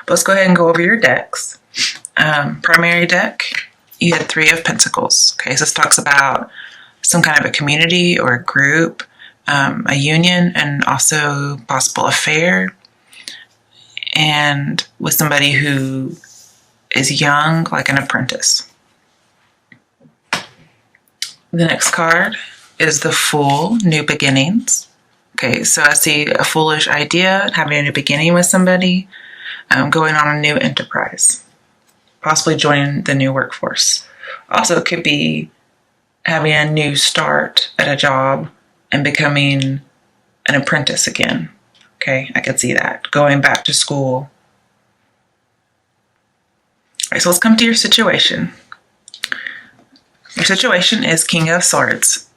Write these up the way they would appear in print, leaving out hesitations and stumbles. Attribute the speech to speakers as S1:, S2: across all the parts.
S1: But let's go ahead and go over your decks. Primary deck, you had 3 of Pentacles. Okay, so this talks about some kind of a community or a group, a union, and also possible affair, and with somebody who is young, like an apprentice. The next card is the Fool, New Beginnings. Okay, so I see a foolish idea, having a new beginning with somebody, going on a new enterprise, possibly joining the new workforce. Also, it could be having a new start at a job and becoming an apprentice again. Okay, I could see that. Going back to school. All right, so let's come to your situation. Your situation is King of Swords.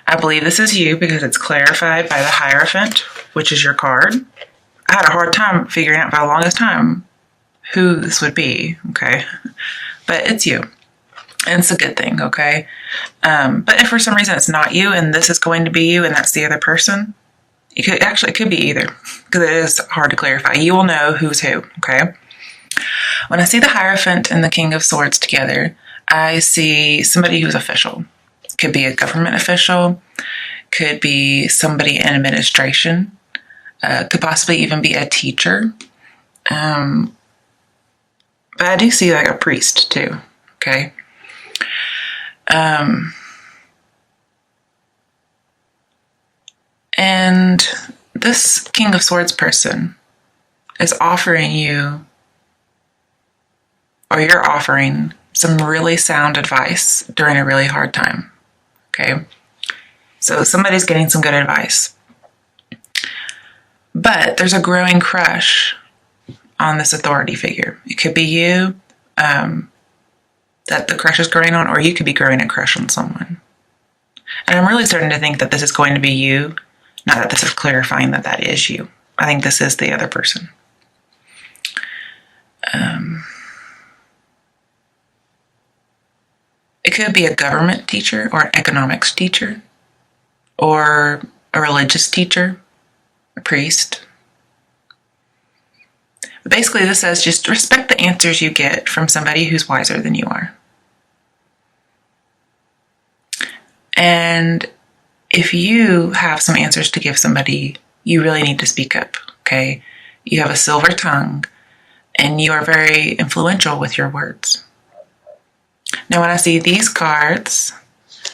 S1: I believe this is you because it's clarified by the Hierophant, which is your card. I had a hard time figuring out for the longest time who this would be, okay? But it's you. And it's a good thing, okay? But if for some reason it's not you and this is going to be you and that's the other person, it could be either, because it is hard to clarify. You will know who's who, okay? When I see the Hierophant and the King of Swords together, I see somebody who's official. Could be a government official, could be somebody in administration, could possibly even be a teacher. But I do see like a priest too, okay? And this King of Swords person is offering you, or you're offering, some really sound advice during a really hard time. Okay? So somebody's getting some good advice. But there's a growing crush on this authority figure. It could be you that the crush is growing on, or you could be growing a crush on someone. And I'm really starting to think that this is going to be you, not that this is clarifying that that is you. I think this is the other person. It could be a government teacher or an economics teacher or a religious teacher, a priest. But basically this says just respect the answers you get from somebody who's wiser than you are. And if you have some answers to give somebody, you really need to speak up, okay? You have a silver tongue and you are very influential with your words. Now, when I see these cards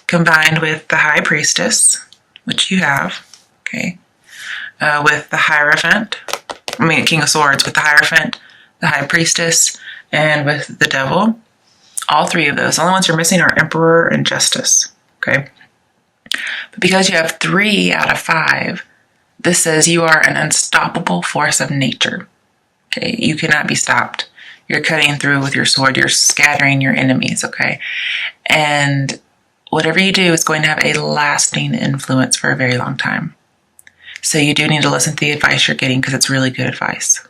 S1: combined with the High Priestess, which you have, okay, with the Hierophant, King of Swords, with the Hierophant, the High Priestess, and with the Devil, all 3 of those. The only ones you're missing are Emperor and Justice, okay? But because you have 3 out of 5, this says you are an unstoppable force of nature, okay? You cannot be stopped. You're cutting through with your sword. You're scattering your enemies, okay? And whatever you do is going to have a lasting influence for a very long time. So you do need to listen to the advice you're getting because it's really good advice.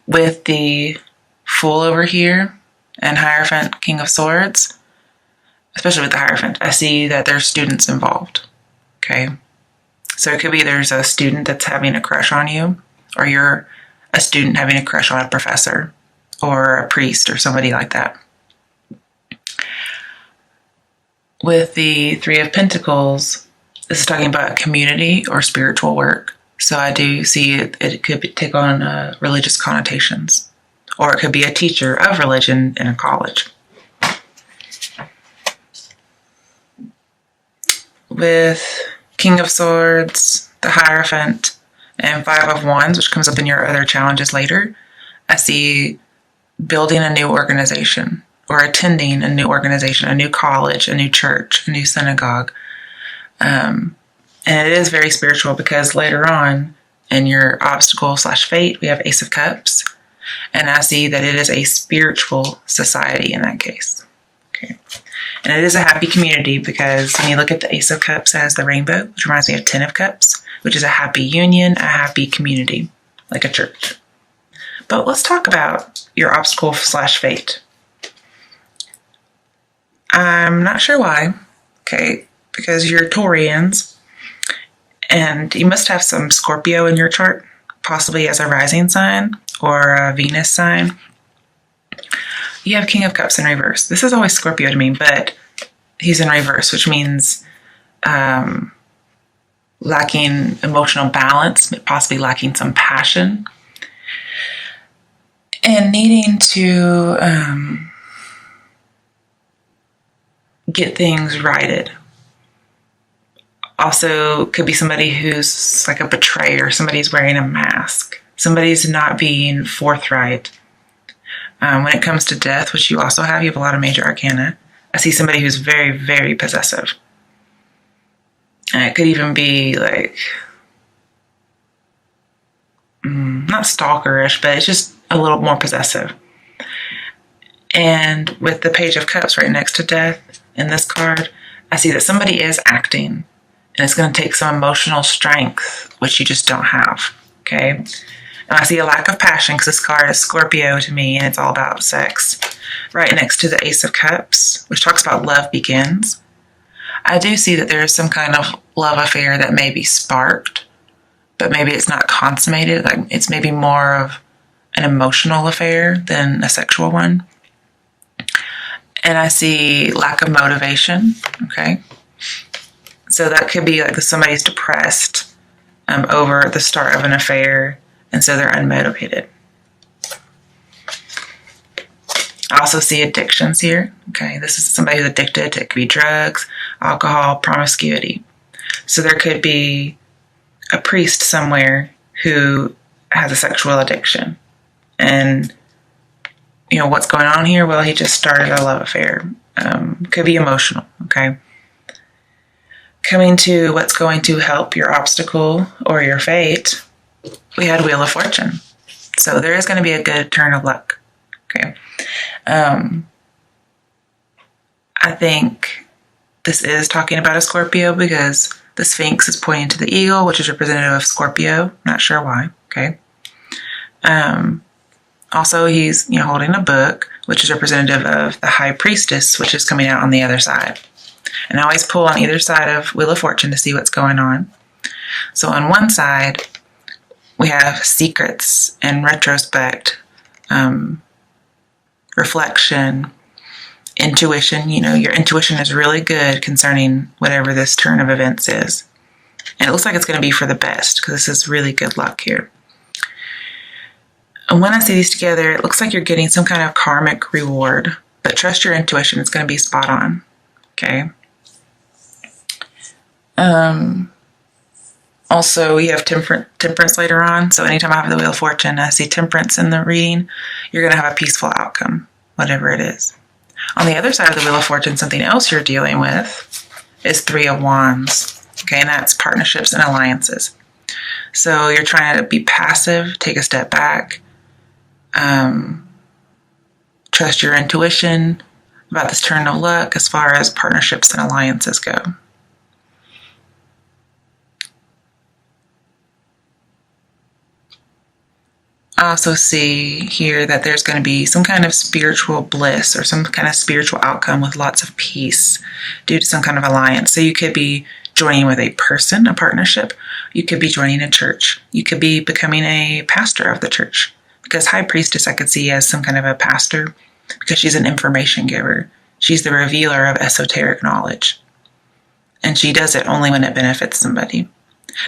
S1: With the Fool over here and Hierophant, King of Swords, especially with the Hierophant, I see that there's students involved, okay? So it could be there's a student that's having a crush on you, or you're a student having a crush on a professor or a priest or somebody like that. With the 3 of Pentacles, this is talking about community or spiritual work. So I do see it could take on religious connotations, or it could be a teacher of religion in a college. With King of Swords, the Hierophant, and 5 of Wands, which comes up in your other challenges later, I see building a new organization or attending a new organization, a new college, a new church, a new synagogue. And it is very spiritual because later on in your obstacle/fate, we have Ace of Cups. And I see that it is a spiritual society in that case. Okay. And it is a happy community because when you look at the Ace of Cups as the rainbow, which reminds me of 10 of Cups, which is a happy union, a happy community, like a church. But let's talk about your obstacle/fate. I'm not sure why, okay, because you're Taurians, and you must have some Scorpio in your chart, possibly as a rising sign or a Venus sign, you have King of Cups in reverse. This is always Scorpio to me, but he's in reverse, which means lacking emotional balance, possibly lacking some passion, and needing to get things righted. Also, could be somebody who's like a betrayer. Somebody's wearing a mask. Somebody's not being forthright. When it comes to death, which you also have, you have a lot of major arcana. I see somebody who's very, very possessive. And it could even be like, not stalkerish, but it's just a little more possessive. And with the Page of Cups right next to death in this card, I see that somebody is acting. And it's going to take some emotional strength, which you just don't have, okay? And I see a lack of passion because this card is Scorpio to me, and it's all about sex. Right next to the Ace of Cups, which talks about love begins. I do see that there is some kind of love affair that may be sparked, but maybe it's not consummated. Like it's maybe more of an emotional affair than a sexual one. And I see lack of motivation, okay? So that could be like somebody's depressed over the start of an affair, and so they're unmotivated. I also see addictions here. Okay, this is somebody who's addicted. It could be drugs, alcohol, promiscuity. So there could be a priest somewhere who has a sexual addiction. And, what's going on here? Well, he just started a love affair. Could be emotional, okay? Coming to what's going to help your obstacle or your fate, we had Wheel of Fortune. So there is going to be a good turn of luck. Okay. I think this is talking about a Scorpio because the Sphinx is pointing to the eagle, which is representative of Scorpio. Not sure why. Okay. Also, he's holding a book, which is representative of the High Priestess, which is coming out on the other side. And I always pull on either side of Wheel of Fortune to see what's going on. So on one side, we have secrets and retrospect, reflection, intuition. Your intuition is really good concerning whatever this turn of events is. And it looks like it's going to be for the best because this is really good luck here. And when I see these together, it looks like you're getting some kind of karmic reward. But trust your intuition. It's going to be spot on. Okay. Also, we have temperance later on. So anytime I have the Wheel of Fortune, I see temperance in the reading, you're going to have a peaceful outcome, whatever it is. On the other side of the Wheel of Fortune, something else you're dealing with is Three of Wands. Okay, and that's partnerships and alliances. So you're trying to be passive, take a step back, trust your intuition about this turn of luck as far as partnerships and alliances go. I also see here that there's going to be some kind of spiritual bliss or some kind of spiritual outcome with lots of peace due to some kind of alliance. So you could be joining with a person, a partnership. You could be joining a church. You could be becoming a pastor of the church. Because High Priestess I could see as some kind of a pastor because she's an information giver. She's the revealer of esoteric knowledge. And she does it only when it benefits somebody.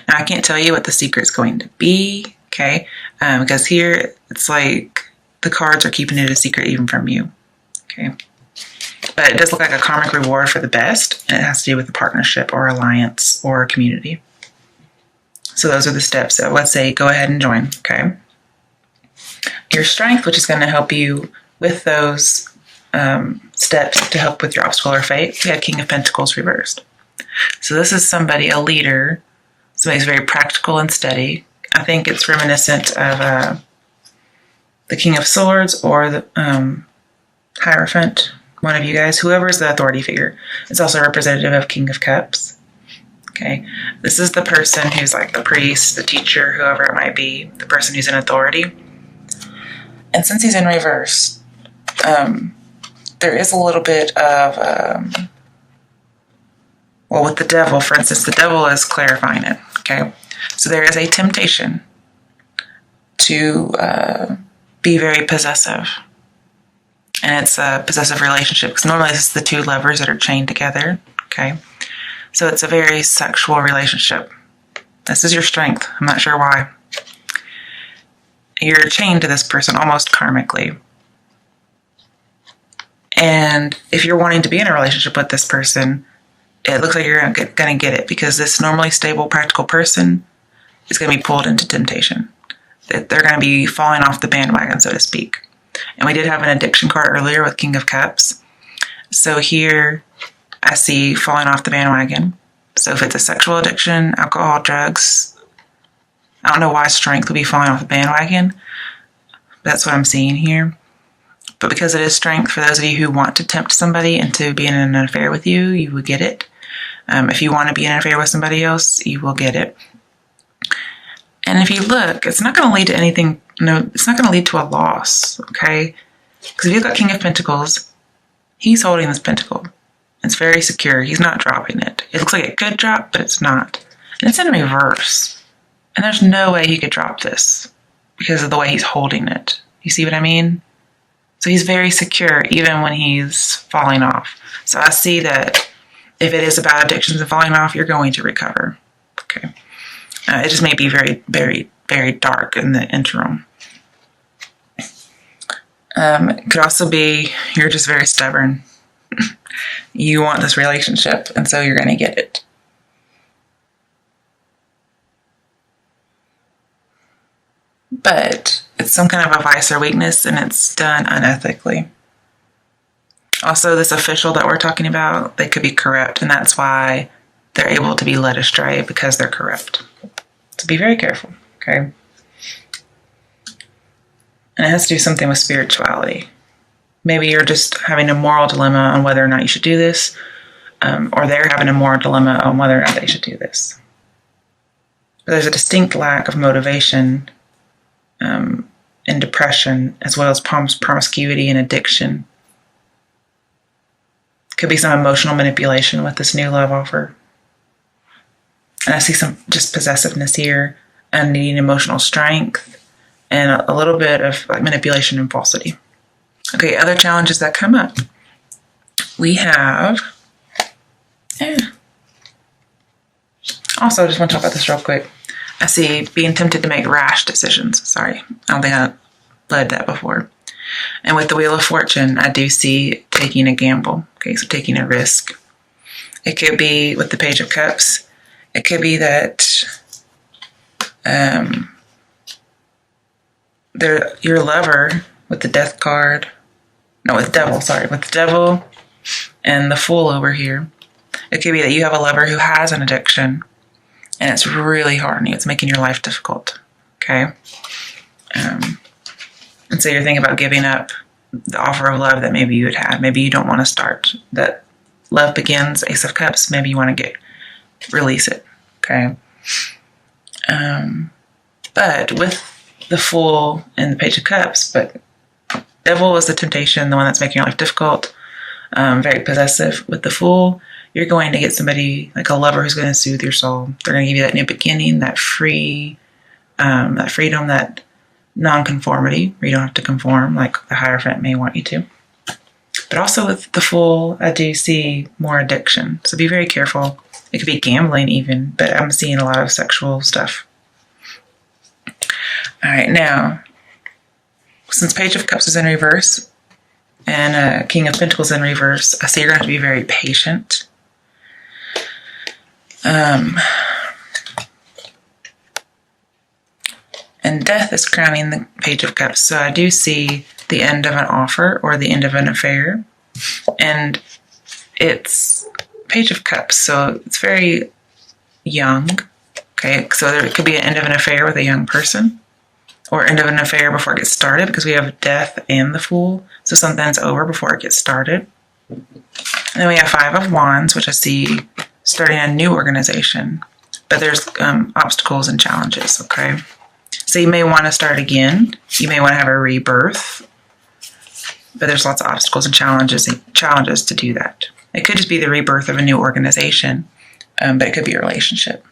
S1: Now, I can't tell you what the secret's going to be, okay? Because here, it's like the cards are keeping it a secret even from you, okay? But it does look like a karmic reward for the best, and it has to do with a partnership or alliance or a community. So those are the steps. So let's say go ahead and join, okay? Your strength, which is going to help you with those steps to help with your obstacle or fate, we had King of Pentacles reversed. So this is somebody, a leader, somebody who's very practical and steady. I think it's reminiscent of the King of Swords or the Hierophant, one of you guys, whoever is the authority figure. It's also representative of King of Cups. Okay, this is the person who's like the priest, the teacher, whoever it might be, the person who's in authority. And since he's in reverse, there is a little bit of, with the devil, for instance, the devil is clarifying it, okay? So there is a temptation to be very possessive. And it's a possessive relationship because normally this is the two lovers that are chained together. Okay. So it's a very sexual relationship. This is your strength. I'm not sure why. You're chained to this person almost karmically. And if you're wanting to be in a relationship with this person, it looks like you're going to get it because this normally stable, practical person is going to be pulled into temptation. They're going to be falling off the bandwagon, so to speak. And we did have an addiction card earlier with King of Cups. So here I see falling off the bandwagon. So if it's a sexual addiction, alcohol, drugs, I don't know why strength would be falling off the bandwagon. That's what I'm seeing here. But because it is strength, for those of you who want to tempt somebody into being in an affair with you, you will get it. If you want to be in an affair with somebody else, you will get it. And if you look, it's not going to lead to anything. No, it's not going to lead to a loss, okay? Because if you've got King of Pentacles, he's holding this pentacle. It's very secure. He's not dropping it. It looks like it could drop, but it's not. And it's in reverse. And there's no way he could drop this because of the way he's holding it. You see what I mean? So he's very secure even when he's falling off. So I see that if it is about addictions and falling off, you're going to recover. Okay. It just may be very, very, very dark in the interim. It could also be you're just very stubborn. You want this relationship, and so you're going to get it. But it's some kind of a vice or weakness, and it's done unethically. Also, this official that we're talking about, they could be corrupt, and that's why they're able to be led astray, because they're corrupt. So be very careful, okay? And it has to do something with spirituality. Maybe you're just having a moral dilemma on whether or not you should do this, or they're having a moral dilemma on whether or not they should do this. But there's a distinct lack of motivation and depression, as well as promiscuity and addiction. Could be some emotional manipulation with this new love offer. And I see some just possessiveness here and needing emotional strength and a little bit of like manipulation and falsity. Okay, other challenges that come up. We have... Also, I just want to talk about this real quick. I see being tempted to make rash decisions. Sorry, I don't think I led that before. And with the Wheel of Fortune, I do see taking a gamble. Okay, so taking a risk. It could be with the Page of Cups. It could be that your lover with the Death card. No, with Devil. Sorry, with the Devil and the Fool over here. It could be that you have a lover who has an addiction. And it's really hard on you. It's making your life difficult. Okay? And so you're thinking about giving up the offer of love that maybe you had had. Maybe you don't want to start. That love begins, Ace of Cups. Maybe you want to release it. Okay? But with the Fool and the Page of Cups, but Devil is the temptation, the one that's making your life difficult. Very possessive. With the Fool, you're going to get somebody like a lover who's going to soothe your soul. They're going to give you that new beginning, that freedom, that non-conformity, where you don't have to conform like the Hierophant may want you to. But also with the Fool, I do see more addiction. So be very careful. It could be gambling even, but I'm seeing a lot of sexual stuff. All right, now, since Page of Cups is in reverse and King of Pentacles in reverse, I see you're going to have to be very patient. And Death is crowning the Page of Cups. So I do see the end of an offer or the end of an affair. And it's Page of Cups, so it's very young. Okay, so there could be an end of an affair with a young person or end of an affair before it gets started because we have Death and the Fool. So something's over before it gets started. And then we have Five of Wands, which I see starting a new organization. But there's obstacles and challenges, okay? So you may want to start again. You may want to have a rebirth. But there's lots of obstacles and challenges to do that. It could just be the rebirth of a new organization, but it could be a relationship.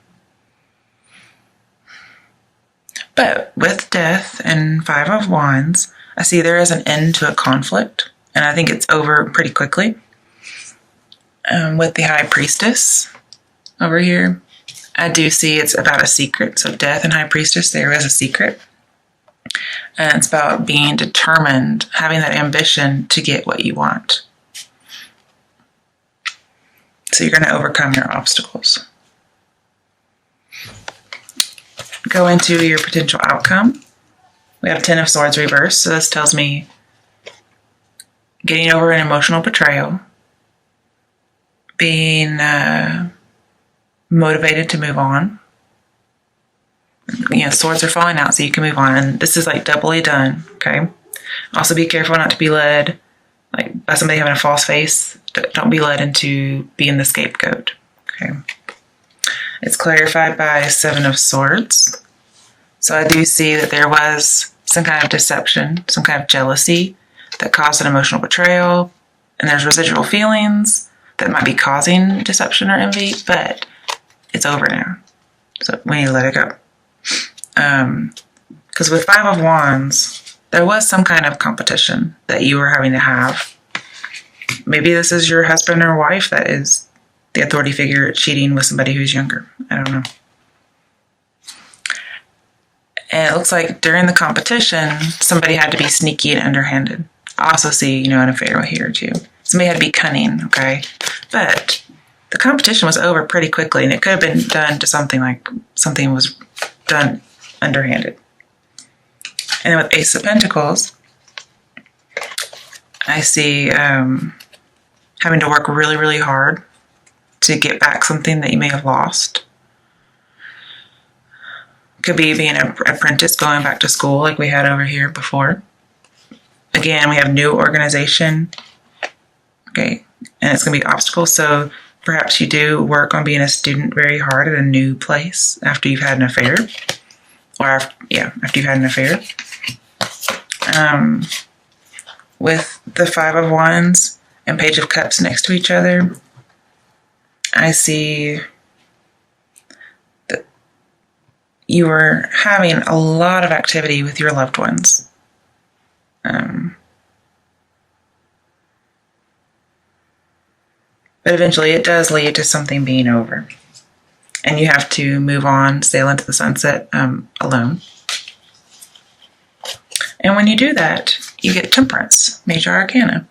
S1: But with Death and Five of Wands, I see there is an end to a conflict, and I think it's over pretty quickly. With the High Priestess over here, I do see it's about a secret. So Death and High Priestess, there is a secret. And it's about being determined, having that ambition to get what you want. So you're going to overcome your obstacles. Go into your potential outcome. We have Ten of Swords reversed. So this tells me getting over an emotional betrayal, being motivated to move on. Swords are falling out so you can move on. And this is like doubly done, okay? Also be careful not to be led by somebody having a false face. Don't be led into being the scapegoat, okay? It's clarified by Seven of Swords. So I do see that there was some kind of deception, some kind of jealousy that caused an emotional betrayal. And there's residual feelings that might be causing deception or envy, but it's over now. So we need to let it go. Because with Five of Wands, there was some kind of competition that you were having to have. Maybe this is your husband or wife that is the authority figure cheating with somebody who's younger. I don't know. And it looks like during the competition, somebody had to be sneaky and underhanded. I also see, an affair here too. Somebody had to be cunning, okay? But the competition was over pretty quickly, and it could have been done to something was done underhanded. And then with Ace of Pentacles, I see having to work really, really hard to get back something that you may have lost. Could be being an apprentice, going back to school like we had over here before. Again, we have new organization. Okay, and it's going to be obstacles. So perhaps you do work on being a student very hard at a new place after you've had an affair. After you've had an affair. With the Five of Wands and Page of Cups next to each other, I see that you were having a lot of activity with your loved ones. But eventually it does lead to something being over. And you have to move on, sail into the sunset alone. And when you do that, you get Temperance, Major Arcana.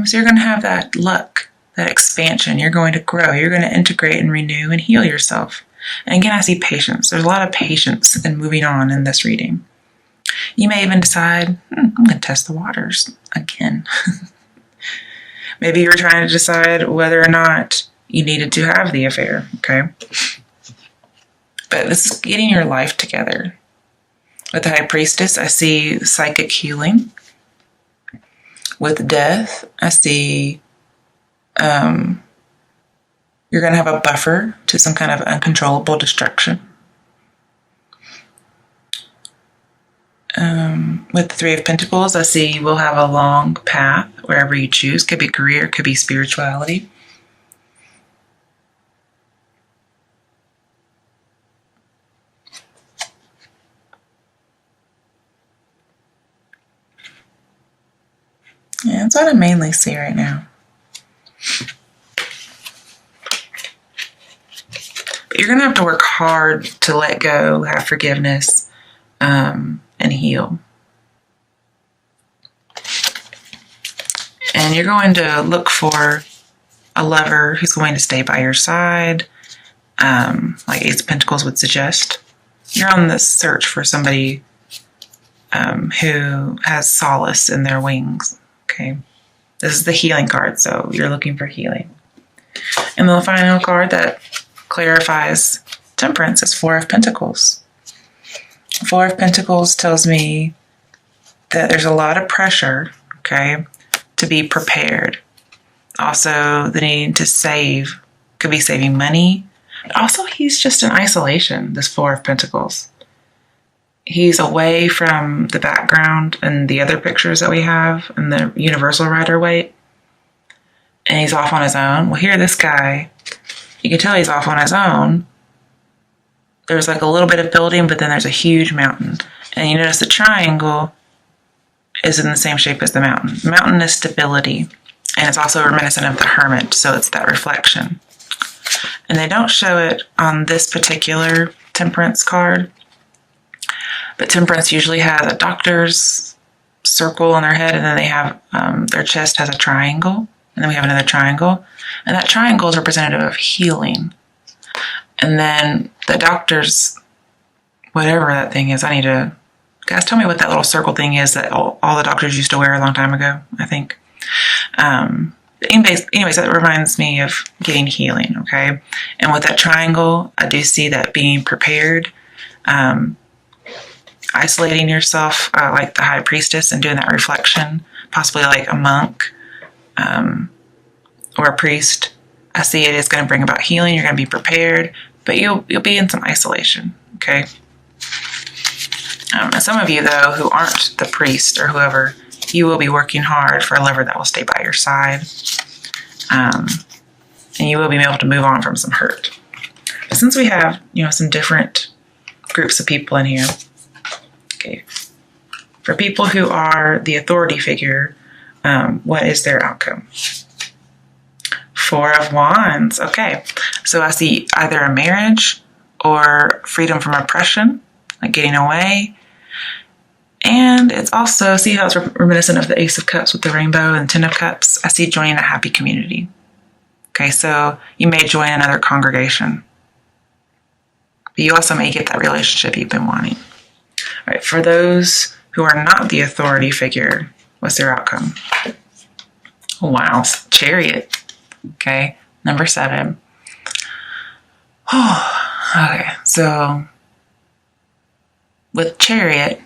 S1: So you're going to have that luck, that expansion. You're going to grow. You're going to integrate and renew and heal yourself. And again, I see patience. There's a lot of patience in moving on in this reading. You may even decide, I'm going to test the waters again. Maybe you're trying to decide whether or not you needed to have the affair, okay? But this is getting your life together. With the High Priestess, I see psychic healing. With Death, I see you're going to have a buffer to some kind of uncontrollable destruction. With the Three of Pentacles, I see you will have a long path wherever you choose. Could be career, could be spirituality. Yeah, that's what I mainly see right now. But you're going to have to work hard to let go, have forgiveness, and heal. And you're going to look for a lover who's going to stay by your side, like Ace of Pentacles would suggest. You're on the search for somebody who has solace in their wings. Okay, this is the healing card, so you're looking for healing. And the final card that clarifies Temperance is Four of Pentacles. Four of Pentacles tells me that there's a lot of pressure, okay, to be prepared. Also, the need to save, could be saving money. But also, he's just in isolation, this Four of Pentacles. He's away from the background and the other pictures that we have and the Universal Rider-Waite. And he's off on his own. Well, here, this guy, you can tell he's off on his own. there's like a little bit of building, but then there's a huge mountain. And you notice the triangle is in the same shape as the mountain. The mountain is stability, and it's also reminiscent of the hermit, so it's that reflection. And they don't show it on this particular temperance card, but temperance usually has a doctor's circle on their head, and then they have their chest has a triangle, and then we have another triangle, and that triangle is representative of healing. And then the doctor's, whatever that thing is, guys, tell me what that little circle thing is that all the doctors used to wear a long time ago, I think. Anyways, that reminds me of getting healing, okay? And with that triangle, I do see that being prepared, isolating yourself like the high priestess and doing that reflection, possibly like a monk or a priest. I see it is going to bring about healing. You're going to be prepared, but you'll be in some isolation, okay? And some of you, though, who aren't the priest or whoever, you will be working hard for a lover that will stay by your side. And you will be able to move on from some hurt. But since we have, some different groups of people in here, okay, for people who are the authority figure, what is their outcome? 4 of Wands. Okay, so I see either a marriage or freedom from oppression, like getting away. And it's also, see how it's reminiscent of the Ace of Cups with the rainbow and 10 of Cups? I see joining a happy community. Okay, so you may join another congregation, but you also may get that relationship you've been wanting. All right, for those who are not the authority figure, what's their outcome? Wow, Chariot. Okay, number 7. Okay, so with Chariot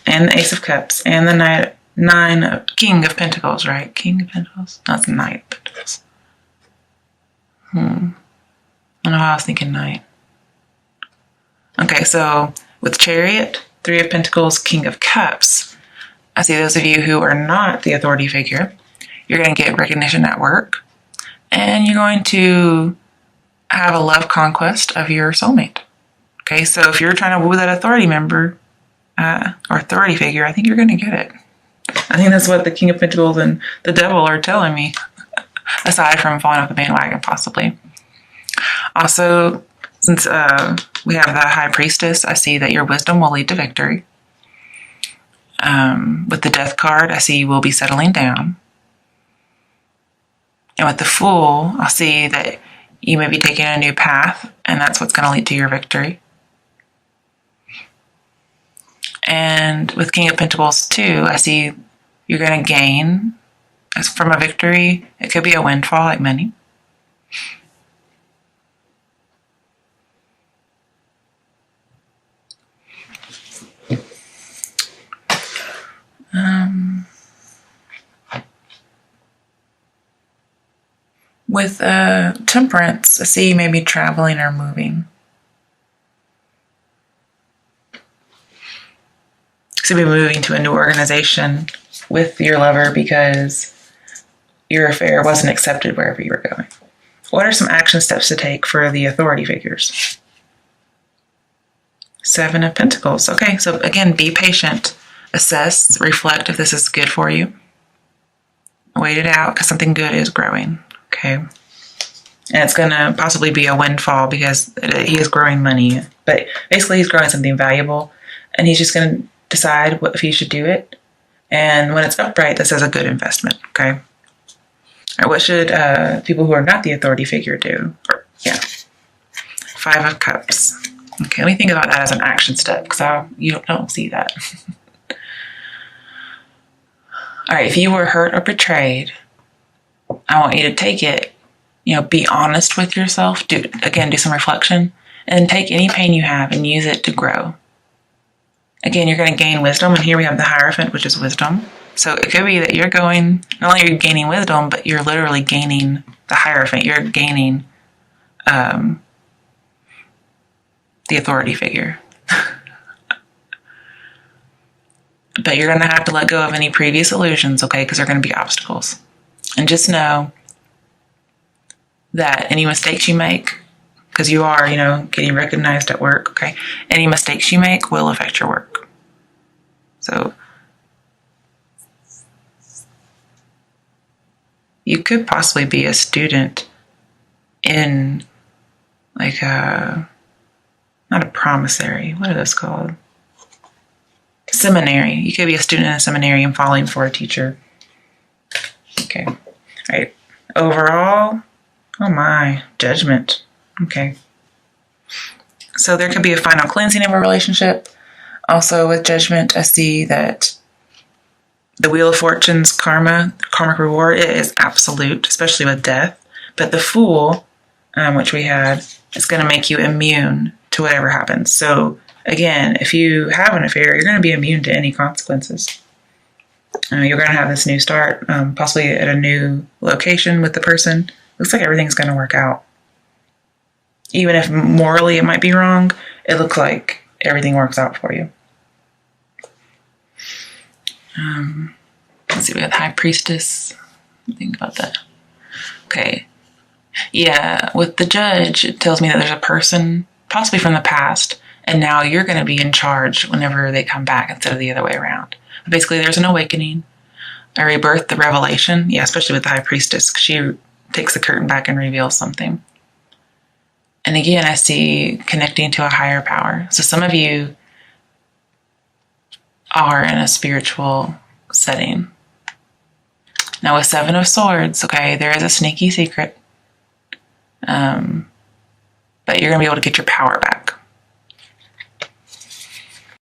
S1: and the Ace of Cups and the King of Pentacles, right? King of Pentacles? That's Knight of Pentacles. I don't know why I was thinking Knight. Okay, so with Chariot, 3 of Pentacles, King of Cups, I see those of you who are not the authority figure, you're going to get recognition at work, and you're going to have a love conquest of your soulmate. Okay, so if you're trying to woo that authority member or authority figure, I think you're going to get it. I think that's what the King of Pentacles and the Devil are telling me, aside from falling off the bandwagon, possibly. Also, since we have the High Priestess, I see that your wisdom will lead to victory. With the Death card, I see you will be settling down. And with the Fool, I'll see that you may be taking a new path, and that's what's going to lead to your victory. And with King of Pentacles too, I see you're going to gain from a victory. It could be a windfall, like money. With Temperance, I see you may be traveling or moving. So you'll be moving to a new organization with your lover because your affair wasn't accepted wherever you were going. What are some action steps to take for the authority figures? 7 of Pentacles. Okay, so again, be patient. Assess, reflect if this is good for you. Wait it out because something good is growing. Okay. And it's going to possibly be a windfall because he is growing money. But basically he's growing something valuable, and he's just going to decide if he should do it. And when it's upright, this is a good investment. Okay. All right, what should people who are not the authority figure do? 5 of Cups. Okay, let me think about that as an action step because you don't see that. All right, if you were hurt or betrayed, I want you to take it, be honest with yourself. Do some reflection, and take any pain you have and use it to grow. Again, you're going to gain wisdom, and here we have the Hierophant, which is wisdom. So it could be that you're not only are you gaining wisdom, but you're literally gaining the Hierophant. You're gaining the authority figure. But you're going to have to let go of any previous illusions, okay? Because they're going to be obstacles. And just know that any mistakes you make, because you are, getting recognized at work, okay? Any mistakes you make will affect your work. So you could possibly be a student in like not a promissory, what are those called? Seminary. You could be a student in a seminary and falling for a teacher. Okay. All right. Overall, oh my, judgment. Okay. So there could be a final cleansing of a relationship. Also with judgment, I see that the Wheel of Fortune's karmic reward, it is absolute, especially with death. But the Fool, which we had, is going to make you immune to whatever happens. So again, if you have an affair, you're going to be immune to any consequences. You're going to have this new start, possibly at a new location with the person. Looks like everything's going to work out. Even if morally it might be wrong, it looks like everything works out for you. Let's see, we have the High Priestess. Think about that. Okay. Yeah, with the Judge, it tells me that there's a person, possibly from the past, and now you're going to be in charge whenever they come back instead of the other way around. But basically, there's an awakening, a rebirth, the revelation. Yeah, especially with the High Priestess, because she takes the curtain back and reveals something. And again, I see connecting to a higher power. So some of you are in a spiritual setting. Now with Seven of Swords, okay, there is a sneaky secret. But you're going to be able to get your power back.